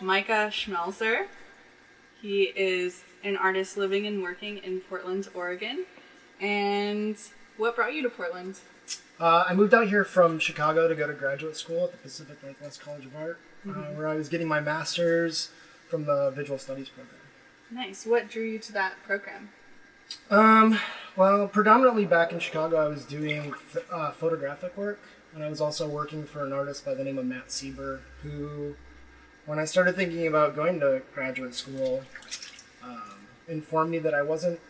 Micah-Schmelzer. He is an artist living and working in Portland, Oregon. And what brought you to Portland? I moved out here from Chicago to go to graduate school at the Pacific Northwest College of Art, where I was getting my master's from the Visual Studies program. Nice. What drew you to that program? Well, predominantly back in Chicago, I was doing photographic work, and I was also working for an artist by the name of Matt Sieber, who, when I started thinking about going to graduate school, informed me that I wasn't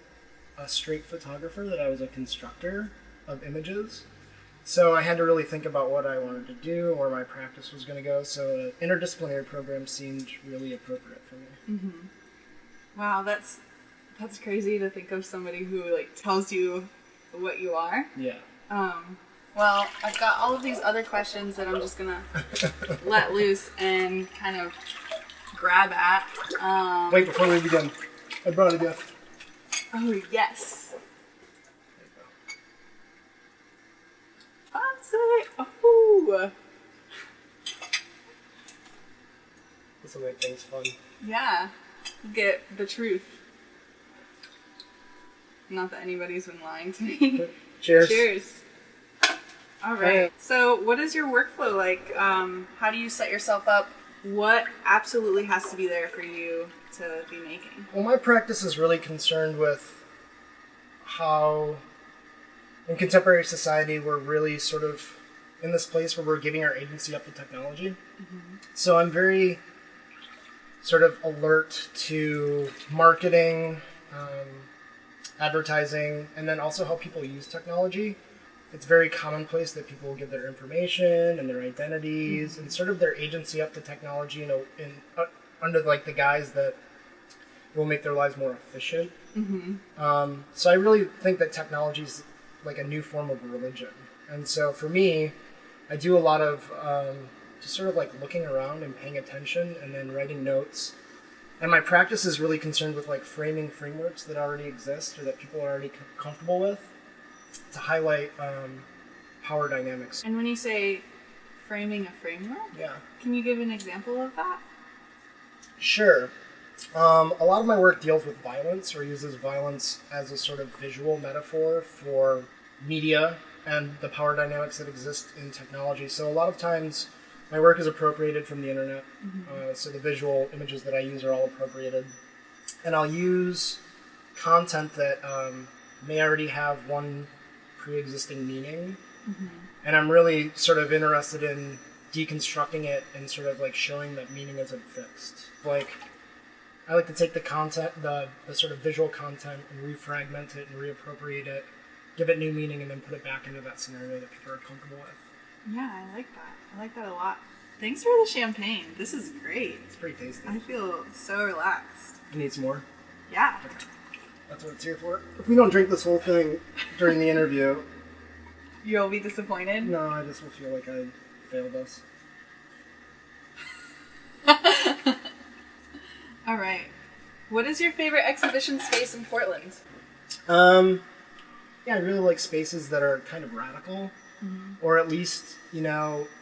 a straight photographer, that I was a constructor of images. So I had to really think about what I wanted to do, where my practice was going to go. So an interdisciplinary program seemed really appropriate for me. Mm-hmm. Wow, that's crazy to think of somebody who like tells you what you are. Yeah. Well, I've got all of these other questions that I'm just gonna let loose and kind of grab at. Wait, before we begin, I brought a gift. Oh yes. There you go. Fancy. Oh. This will make things fun. Yeah. Get the truth. Not that anybody's been lying to me. Cheers. Cheers. All right. So what is your workflow like? How do you set yourself up? What absolutely has to be there for you to be making? Well, my practice is really concerned with how in contemporary society we're really sort of in this place where we're giving our agency up to technology. Mm-hmm. So I'm very sort of alert to marketing, advertising, and then also how people use technology. It's very commonplace that people will give their information and their identities and sort of their agency up to technology under like the guise that will make their lives more efficient. Mm-hmm. So I really think that technology is like a new form of religion. And so for me, I do a lot of just sort of like looking around and paying attention and then writing notes. And my practice is really concerned with like framing frameworks that already exist or that people are already comfortable with to highlight power dynamics. And when you say framing a framework, Yeah. Can you give an example of that? Sure. A lot of my work deals with violence or uses violence as a sort of visual metaphor for media and the power dynamics that exist in technology. So a lot of times my work is appropriated from the internet. Mm-hmm. So the visual images that I use are all appropriated. And I'll use content that may already have one pre-existing meaning. Mm-hmm. And I'm really sort of interested in deconstructing it and sort of like showing that meaning isn't fixed. Like, I like to take the content, the sort of visual content, and refragment it and reappropriate it, give it new meaning, and then put it back into that scenario that people are comfortable with. Yeah, I like that. I like that a lot. Thanks for the champagne. This is great. It's pretty tasty. I feel so relaxed. You need some more? Yeah. Okay. That's what it's here for. If we don't drink this whole thing during the interview... You'll be disappointed? No, I just will feel like I failed us. All right. What is your favorite exhibition space in Portland? Yeah, I really like spaces that are kind of radical, or at least,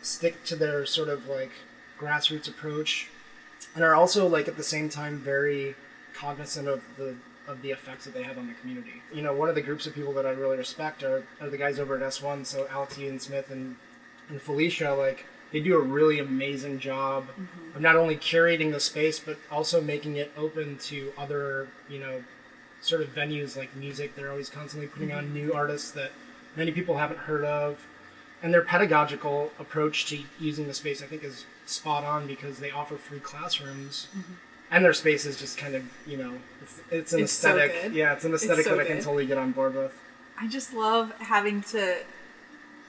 stick to their sort of like grassroots approach, and are also like at the same time very cognizant of the effects that they have on the community. One of the groups of people that I really respect are the guys over at S1, so Alex Ian Smith and Felicia, like, they do a really amazing job of not only curating the space, but also making it open to other, sort of venues like music. They're always constantly putting on new artists that many people haven't heard of. And their pedagogical approach to using the space, I think, is spot on because they offer free classrooms. And their space is just kind of, it's an aesthetic. So good. Yeah, it's an aesthetic so that I can good. totally get on board with. I just love having to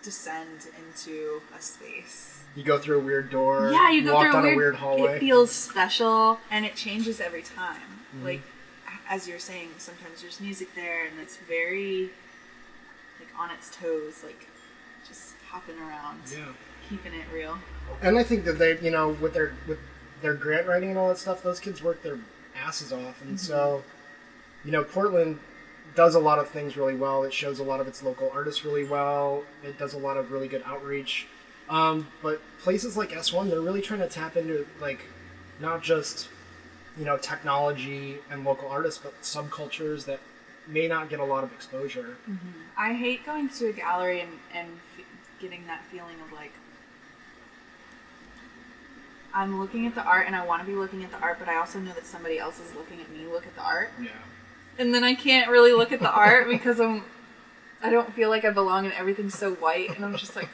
descend into a space. You go through a weird door. Yeah, you go walk through down a weird hallway. It feels special, and it changes every time. Like, as you're saying, sometimes there's music there, and it's very, like, on its toes, like, just hopping around, keeping it real. And I think that they, with their grant writing and all that stuff, those kids work their asses off, and so, Portland does a lot of things really well. It shows a lot of its local artists really well. It does a lot of really good outreach. But places like S1, they're really trying to tap into, like, not just, technology and local artists, but subcultures that may not get a lot of exposure. I hate going to a gallery and getting that feeling of like, I'm looking at the art and I want to be looking at the art, but I also know that somebody else is looking at me look at the art. Yeah. And then I can't really look at the art because I don't feel like I belong and everything's so white. And I'm just like,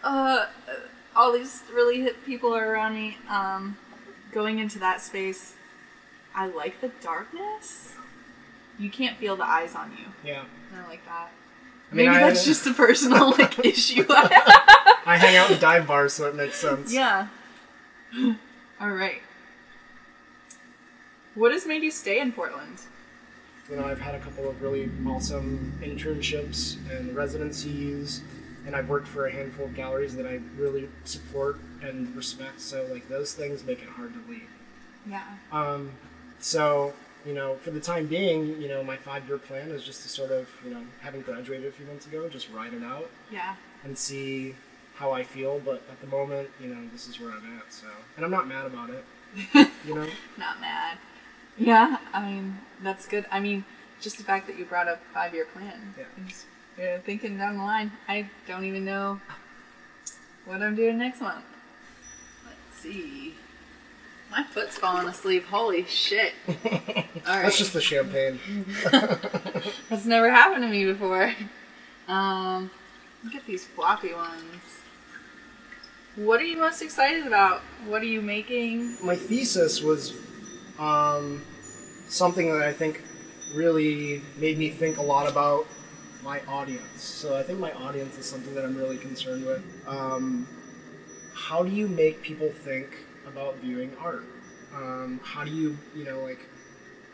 all these really hip people are around me. Going into that space, I like the darkness. You can't feel the eyes on you. Yeah. And I like that. Maybe that's just a personal issue. I hang out in dive bars, so it makes sense. Yeah. All right. What has made you stay in Portland? I've had a couple of really awesome internships and residencies, and I've worked for a handful of galleries that I really support and respect, so those things make it hard to leave. Yeah. So, for the time being, my 5-year plan is just to sort of, having graduated a few months ago, just ride it out. Yeah. And see how I feel, but at the moment, this is where I'm at, so. And I'm not mad about it, Not mad. Yeah, that's good. Just the fact that you brought up 5-year plan. Yeah. You're thinking down the line. I don't even know what I'm doing next month. Let's see. My foot's falling asleep. Holy shit. All right. That's just the champagne. That's never happened to me before. Look at these floppy ones. What are you most excited about? What are you making? My thesis was something that I think really made me think a lot about my audience. So I think my audience is something that I'm really concerned with. How do you make people think about viewing art? How do you,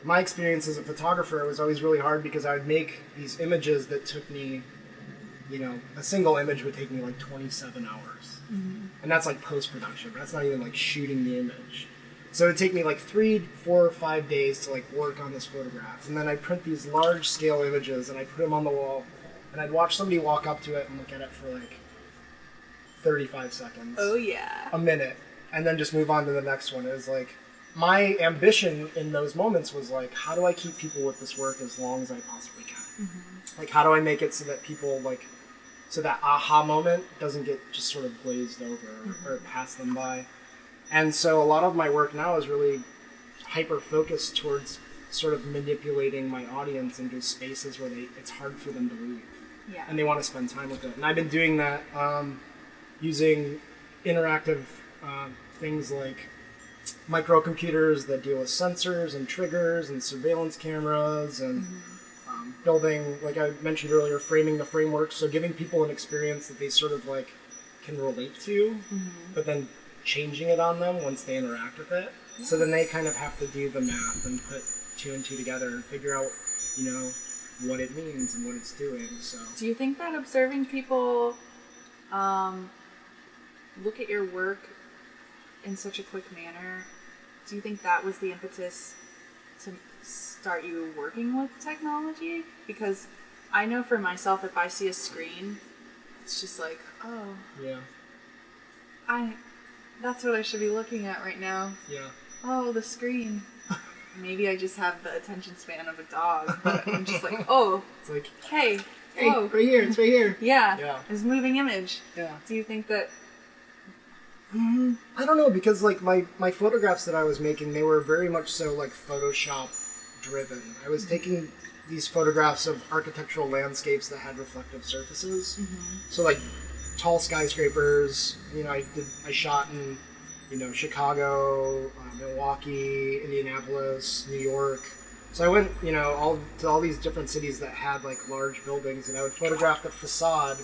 my experience as a photographer was always really hard because I would make these images that took me, a single image would take me 27 hours. Mm-hmm. And that's post-production. That's not even shooting the image. So it would take me 3, 4, 5 days to work on this photograph. And then I'd print these large scale images and I'd put them on the wall. And I'd watch somebody walk up to it and look at it for 35 seconds. Oh yeah. A minute. And then just move on to the next one. It was my ambition in those moments was how do I keep people with this work as long as I possibly can? Mm-hmm. How do I make it so that people so that aha moment doesn't get just sort of glazed over mm-hmm. or pass them by. And so a lot of my work now is really hyper-focused towards sort of manipulating my audience into spaces where it's hard for them to leave. Yeah. And they want to spend time with it. And I've been doing that using interactive things like microcomputers that deal with sensors and triggers and surveillance cameras and building, like I mentioned earlier, framing the framework. So giving people an experience that they sort of can relate to, but then changing it on them once they interact with it. So then they kind of have to do the math and put 2 and 2 together and figure out, what it means and what it's doing. So do you think that observing people look at your work in such a quick manner, do you think that was the impetus to start you working with technology? Because I know for myself, if I see a screen, it's just oh, yeah, that's what I should be looking at right now. Yeah. Oh, the screen. Maybe I just have the attention span of a dog, but I'm just oh, it's hey, right here, it's right here. Yeah. It's a moving image. Yeah. Do you think that? I don't know, because my photographs that I was making, they were very much so Photoshop driven. I was taking these photographs of architectural landscapes that had reflective surfaces. So tall skyscrapers. I shot in Chicago, Milwaukee, Indianapolis, New York. So I went all these different cities that had large buildings, and I would photograph the facade.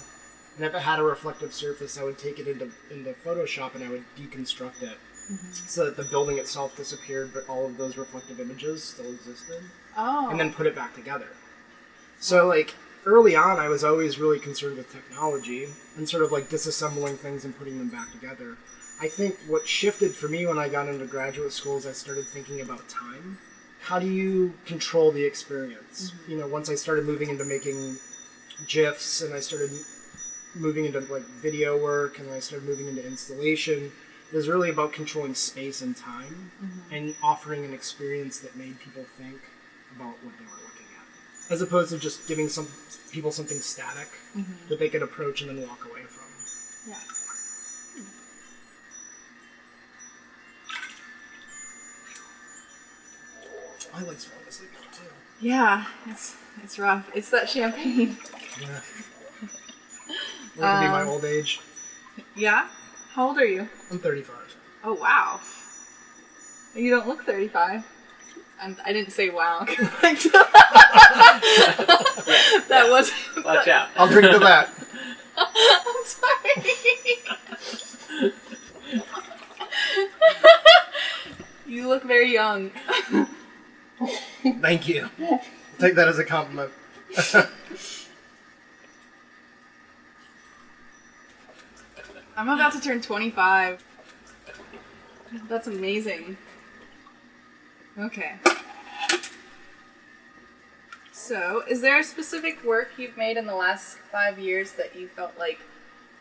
And if it had a reflective surface, I would take it into Photoshop and I would deconstruct it so that the building itself disappeared, but all of those reflective images still existed. Oh. And then put it back together. So early on, I was always really concerned with technology and sort of disassembling things and putting them back together. I think what shifted for me when I got into graduate school is I started thinking about time. How do you control the experience? Once I started moving into making GIFs and I started moving into video work and I started moving into installation, It was really about controlling space and time and offering an experience that made people think about what they were looking at, as opposed to just giving some people something static that they could approach and then walk away from. Yeah. I like falling asleep now too. Yeah, it's rough. It's that champagne. Yeah. That would be my old age. Yeah? How old are you? I'm 35. Oh, wow. You don't look 35. I didn't say wow. That was... Watch out. I'll drink to that. I'm sorry. You look very young. Thank you. I'll take that as a compliment. I'm about to turn 25. That's amazing. Okay. So, is there a specific work you've made in the last 5 years that you felt like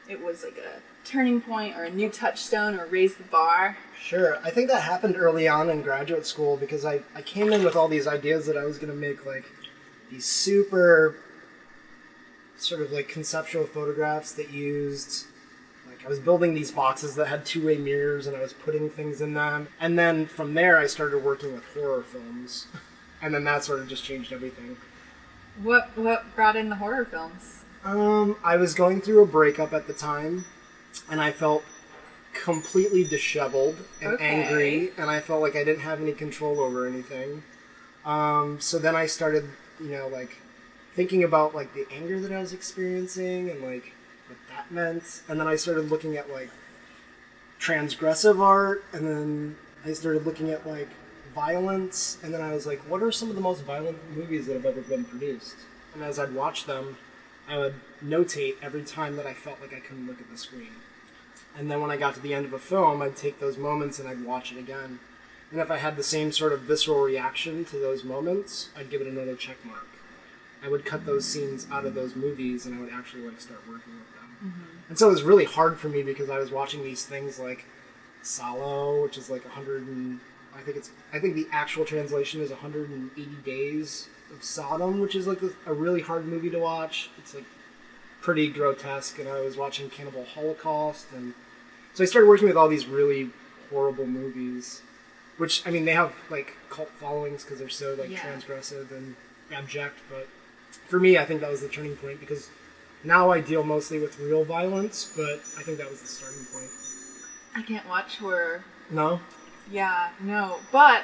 it was like a turning point or a new touchstone or raised the bar? Sure. I think that happened early on in graduate school because I came in with all these ideas that I was going to make like these super sort of like conceptual photographs that used... I was building these boxes that had two-way mirrors and I was putting things in them. And then from there I started working with horror films. And then that sort of just changed everything. What brought in the horror films? I was going through a breakup at the time and I felt completely disheveled and angry and I felt like I didn't have any control over anything. So then I started, like thinking about like the anger that I was experiencing and like what that meant, and then I started looking at like transgressive art, and then I started looking at like violence, and then I was like, what are some of the most violent movies that have ever been produced? And as I'd watch them, I would notate every time that I felt like I couldn't look at the screen. And then when I got to the end of a film, I'd take those moments and I'd watch it again. And if I had the same sort of visceral reaction to those moments, I'd give it another check mark. I would cut those scenes out of those movies and I would actually like start working with them. And so it was really hard for me because I was watching these things like Salo, which is like 100 and I think the actual translation is 180 Days of Sodom, which is like a really hard movie to watch. It's like pretty grotesque, and I was watching Cannibal Holocaust, and so I started working with all these really horrible movies, which, I mean, they have like cult followings because they're so like transgressive and abject, but for me, I think that was the turning point because now I deal mostly with real violence, but I think that was the starting point. I can't watch horror. No? Yeah, no. But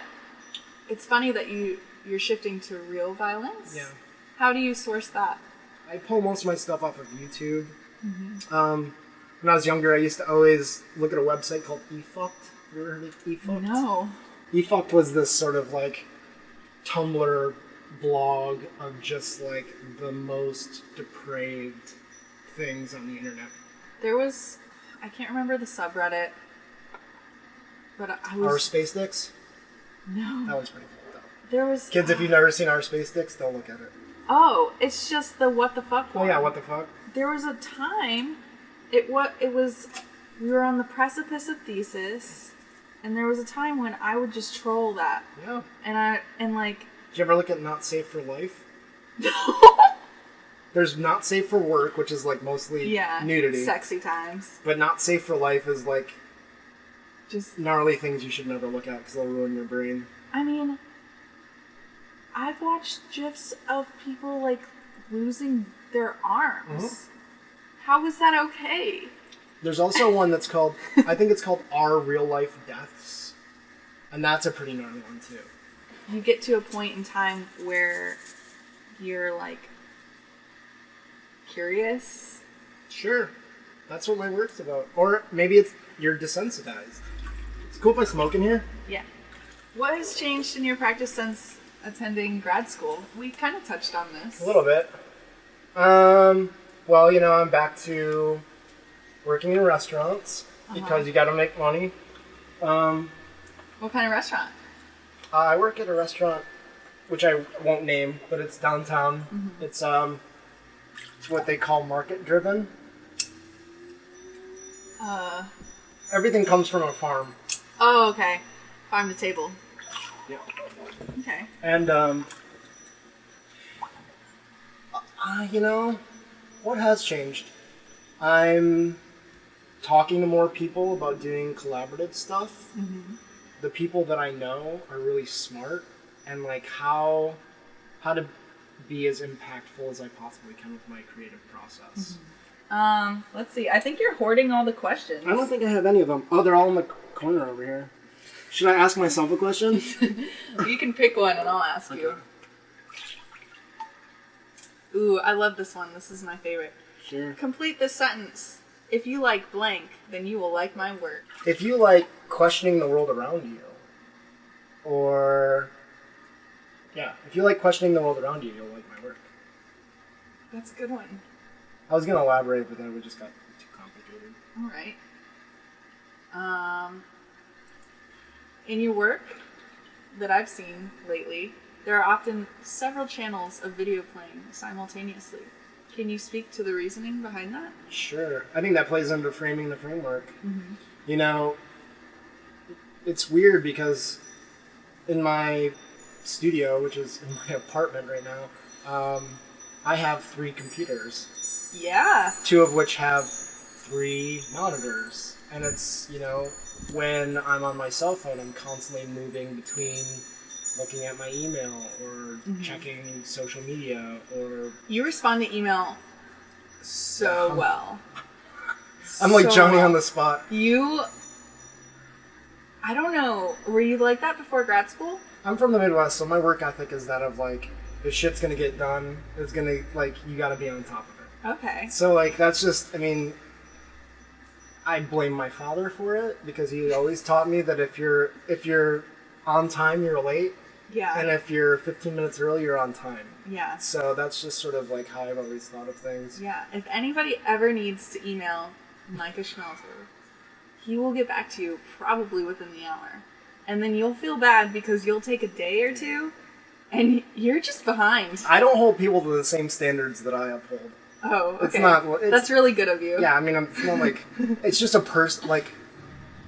it's funny that you're shifting to real violence. Yeah. How do you source that? I pull most of my stuff off of YouTube. When I was younger, I used to always look at a website called eFucked. You ever heard of eFucked? No. eFucked was this sort of like Tumblr blog of just like the most depraved things on the internet. There was, I can't remember the subreddit, but I was... Our Space Dicks? No. That was pretty fucked up. There was... Kids, if you've never seen Our Space Dicks, don't look at it. Oh, it's just the what the fuck one. Oh yeah, what the fuck? There was a time, it was, we were on the precipice of thesis, and there was a time when I would just troll that. Yeah. And like... Did you ever look at Not Safe for Life? No. There's Not Safe for Work, which is like mostly nudity. Sexy times. But Not Safe for Life is like just gnarly things you should never look at because they'll ruin your brain. I mean, I've watched GIFs of people like losing their arms. How is that okay? There's also one that's called, I think it's called Our Real Life Deaths. And that's a pretty gnarly one too. You get to a point in time where you're like curious. Sure. That's what my work's about. Or maybe it's you're desensitized. It's cool if I smoke in here. Yeah. What has changed in your practice since attending grad school? We kind of touched on this. A little bit. Well, I'm back to working in restaurants because you gotta make money. What kind of restaurant? I work at a restaurant, which I won't name, but it's downtown. It's what they call market driven. everything comes from a farm. Oh, okay. Farm to table. Yeah. Okay. And, you know, what has changed? I'm talking to more people about doing collaborative stuff. Mm-hmm. The people that I know are really smart, and like how to be as impactful as I possibly can with my creative process. Mm-hmm. Let's see. I think you're hoarding all the questions. I don't think I have any of them. Oh, they're all in the corner over here. Should I ask myself a question? You can pick one and I'll ask you. Ooh, I love this one. This is my favorite. Sure. Complete this sentence. If you like blank, then you will like my work. If you like questioning the world around you, or... Yeah, if you like questioning the world around you, you'll like my work. That's a good one. I was going to elaborate, but then it just got too complicated. All right. In your work that I've seen lately, there are often several channels of video playing simultaneously. Can you speak to the reasoning behind that? Sure. I think that plays into framing the framework. Mm-hmm. You know, it's weird because in my studio, which is in my apartment right now, I have 3 computers. Yeah. 2 of which have 3 monitors. And it's, you know, when I'm on my cell phone, I'm constantly moving between looking at my email or checking social media or... You respond to email so well. I'm like so Johnny well. on the spot. I don't know, were you like that before grad school? I'm from the Midwest, so my work ethic is that of like, if shit's gonna get done, it's gonna, like, you gotta be on top of it. Okay. So, like, that's just, I mean, I blame my father for it, because he always taught me that if you're on time, you're late. Yeah. And if you're 15 minutes early, you're on time. Yeah. So that's just sort of like how I've always thought of things. Yeah. If anybody ever needs to email micah-schmelzer, he will get back to you probably within the hour. And then you'll feel bad because you'll take a day or two and you're just behind. I don't hold people to the same standards that I uphold. Oh, okay. It's not... That's really good of you. Yeah, I mean, it's not like... It's just a person... Like,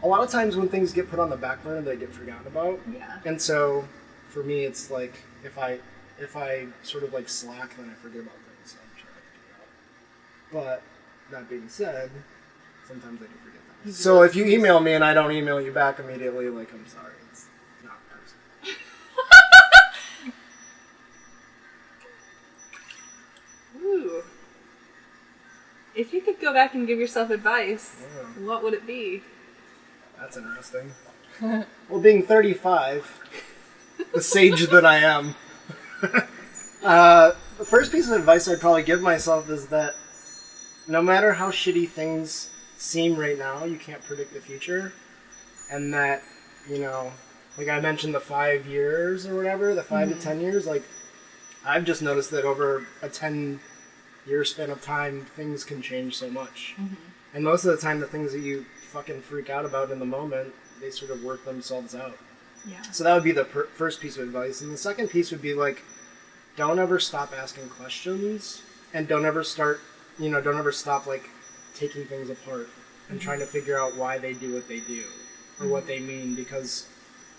a lot of times when things get put on the back burner, they get forgotten about. Yeah. And so, for me, it's like, if I sort of like slack, then I forget about things. So I'm trying to figure out. But, that being said, sometimes I do forget that. So if you email me and I don't email you back immediately, like, I'm sorry. It's not personal. Ooh. If you could go back and give yourself advice, what would it be? That's interesting. Well, being 35, the sage that I am, the first piece of advice I'd probably give myself is that no matter how shitty things seem right now, you can't predict the future. And that, you know, like I mentioned the 5 years or whatever, the 5 to 10 years, like, I've just noticed that over a 10-year span of time, things can change so much. And most of the time, the things that you fucking freak out about in the moment, they sort of work themselves out. Yeah. So that would be the first piece of advice. And the second piece would be, like, don't ever stop asking questions, and don't ever stop, like, taking things apart and trying to figure out why they do what they do or what they mean, because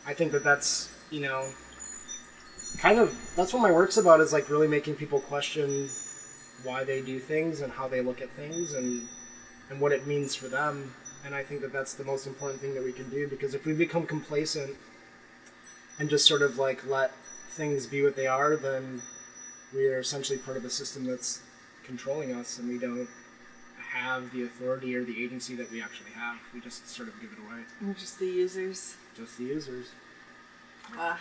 I think that that's, you know, kind of, that's what my work's about, is like really making people question why they do things and how they look at things and what it means for them. And I think that that's the most important thing that we can do, because if we become complacent and just sort of like let things be what they are, then we are essentially part of the system that's controlling us, and we don't have the authority or the agency that we actually have. We just sort of give it away. We're just the users. Just the users. I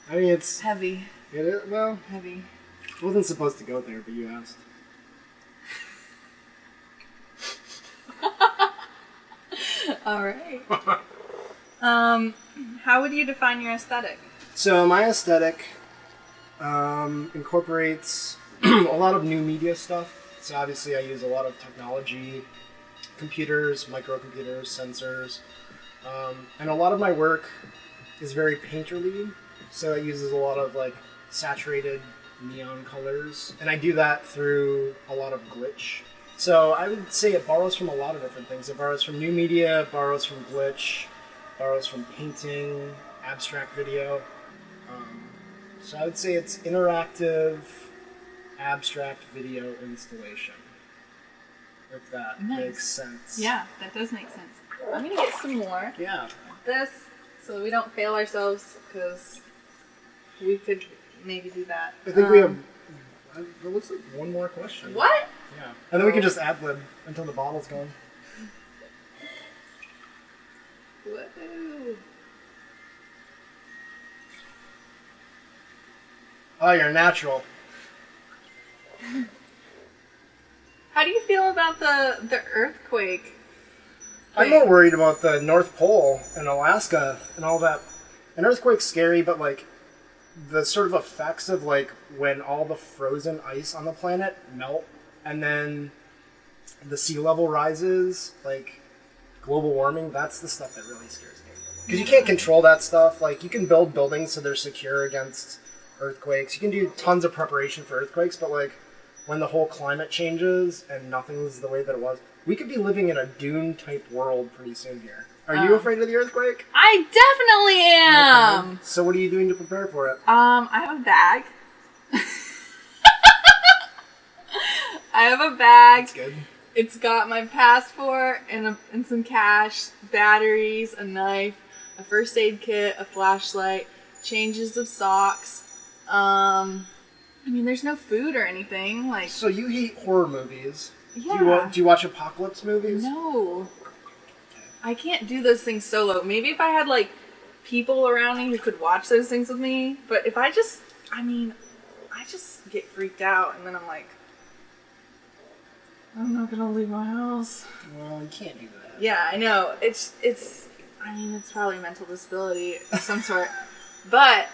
mean, it's... Heavy. It is, well... Heavy. I wasn't supposed to go there, but you asked. All right. How would you define your aesthetic? So my aesthetic incorporates a lot of new media stuff. So obviously I use a lot of technology, computers, microcomputers, sensors, and a lot of my work is very painterly. So it uses a lot of like saturated neon colors, and I do that through a lot of glitch. So I would say it borrows from a lot of different things. It borrows from new media, borrows from glitch, borrows from painting, abstract video. So I would say it's interactive, abstract video installation. If that makes sense. Yeah, that does make sense. I'm going to get some more. Yeah. Of this, so we don't fail ourselves, because we could maybe do that. I think we have, it looks like one more question. What? Yeah. And then we can just ad-lib until the bottle's gone. Woohoo. Oh, you're natural. How do you feel about the earthquake? I'm more worried about the North Pole and Alaska and all that. An earthquake's scary, but like the sort of effects of like when all the frozen ice on the planet melt and then the sea level rises, like global warming, that's the stuff that really scares me. Because you can't control that stuff. Like you can build buildings so they're secure against earthquakes. You can do tons of preparation for earthquakes, but like when the whole climate changes and nothing's the way that it was, we could be living in a Dune type world pretty soon here. Are you afraid of the earthquake? I definitely am. Okay. So what are you doing to prepare for it? I have a bag. I have a bag. That's good. It's got my passport and some cash, batteries, a knife, a first aid kit, a flashlight, changes of socks. I mean, there's no food or anything. Like, so you hate horror movies. Yeah. Do you watch apocalypse movies? No. I can't do those things solo. Maybe if I had, like, people around me who could watch those things with me. But if I just get freaked out, and then I'm like, I'm not gonna leave my house. Well, you can't do that. Yeah, I know. It's probably a mental disability of some sort. But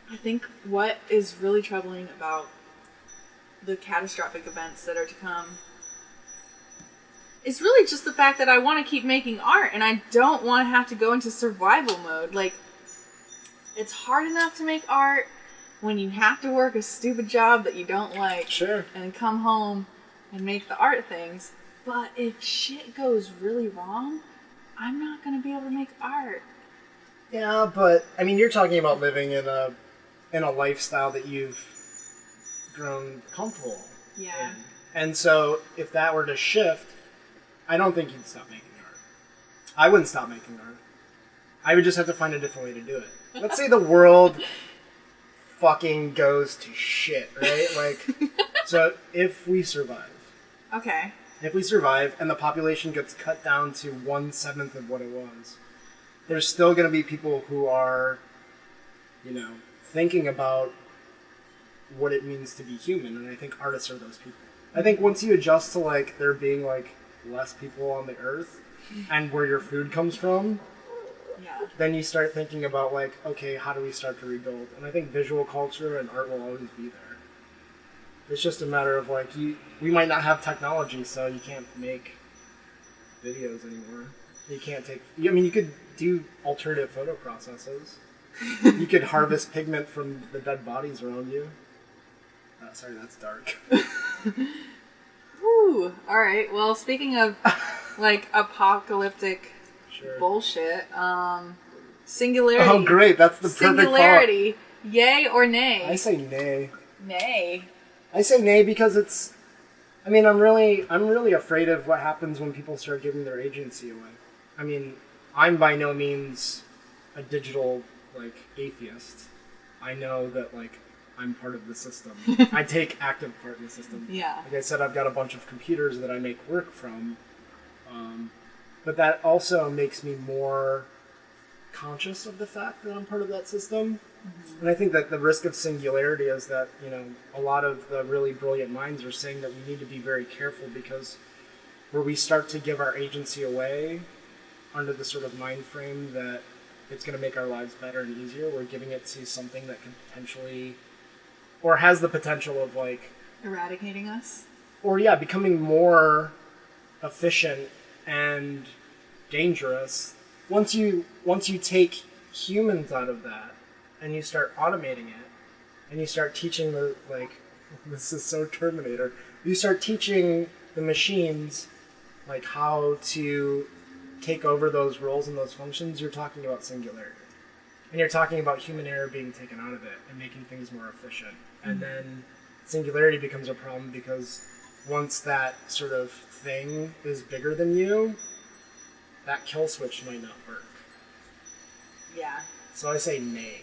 I think what is really troubling about the catastrophic events that are to come is really just the fact that I want to keep making art, and I don't want to have to go into survival mode. Like, it's hard enough to make art when you have to work a stupid job that you don't like. Sure. And come home and make the art things. But if shit goes really wrong, I'm not going to be able to make art. Yeah, but I mean, you're talking about living in a lifestyle that you've grown comfortable Yeah. in. And so if that were to shift, I don't think you'd stop making art. I wouldn't stop making art. I would just have to find a different way to do it. Let's say the world fucking goes to shit, right? Like, so if we survive. Okay. If we survive and the population gets cut down to 1/7 of what it was, there's still going to be people who are, thinking about what it means to be human, and I think artists are those people. I think once you adjust to, like, there being, like, less people on the earth and where your food comes from, Yeah. then you start thinking about, like, okay, how do we start to rebuild? And I think visual culture and art will always be there. It's just a matter of, like, we might not have technology, so you can't make videos anymore. You can't you could do alternative photo processes. You could harvest pigment from the dead bodies around you. Sorry, that's dark. Ooh. All right. Well, speaking of, like, apocalyptic Sure. bullshit, singularity. Oh, great! That's the perfect Singularity. Yay or nay? thought. I say nay. Nay. I say nay because it's. I mean, I'm really afraid of what happens when people start giving their agency away. I mean, I'm by no means a digital, like, atheist. I know that, like, I'm part of the system. I take active part in the system. Yeah. Like I said, I've got a bunch of computers that I make work from. But that also makes me more conscious of the fact that I'm part of that system. Mm-hmm. And I think that the risk of singularity is that, a lot of the really brilliant minds are saying that we need to be very careful, because where we start to give our agency away under the sort of mind frame that it's going to make our lives better and easier, we're giving it to something that can potentially, or has the potential of, like, Eradicating us? or yeah, becoming more efficient and dangerous. Once you take humans out of that and you start automating it and you start teaching this is so Terminator. You start teaching the machines, like how to take over those roles and those functions, you're talking about singularity. And you're talking about human error being taken out of it and making things more efficient. And then singularity becomes a problem because once that sort of thing is bigger than you, that kill switch might not work. Yeah. So I say nay.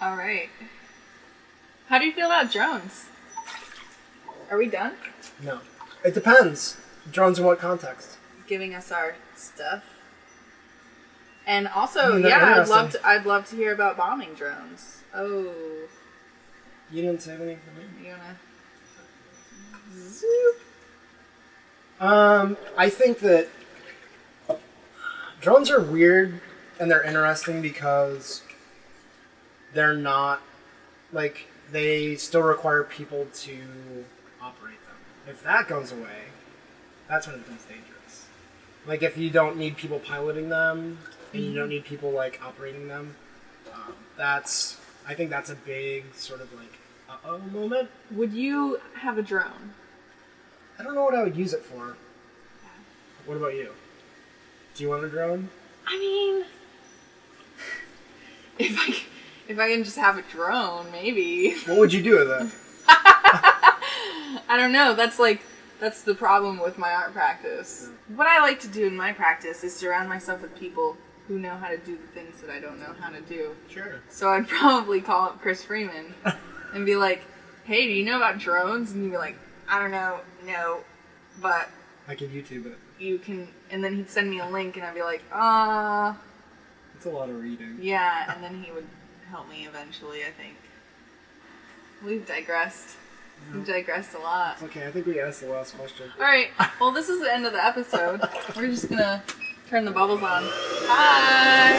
All right. How do you feel about drones? Are we done? No. It depends. Drones in what context? Giving us our stuff. And also, I mean, yeah, I'd love to hear about bombing drones. Oh. You didn't save anything? You wanna... Zoop. I think that drones are weird and they're interesting because they're not, like, they still require people to operate them. If that goes away, that's when it becomes dangerous. Like, if you don't need people piloting them and you don't need people, like, operating them, I think that's a big sort of, like, uh-oh moment. Would you have a drone? I don't know what I would use it for. What about you? Do you want a drone? I mean, if I can just have a drone, maybe. What would you do with it? I don't know. That's the problem with my art practice. Yeah. What I like to do in my practice is surround myself with people who know how to do the things that I don't know how to do. Sure. So I'd probably call up Chris Freeman and be like, hey, do you know about drones? And he'd be like, I don't know, no, but... I can YouTube it. You can... And then he'd send me a link and I'd be like, It's a lot of reading. Yeah, and then he would help me eventually, I think. We've digressed. We've digressed a lot. It's okay, I think we asked the last question. Alright, well this is the end of the episode. We're just gonna turn the bubbles on. Bye!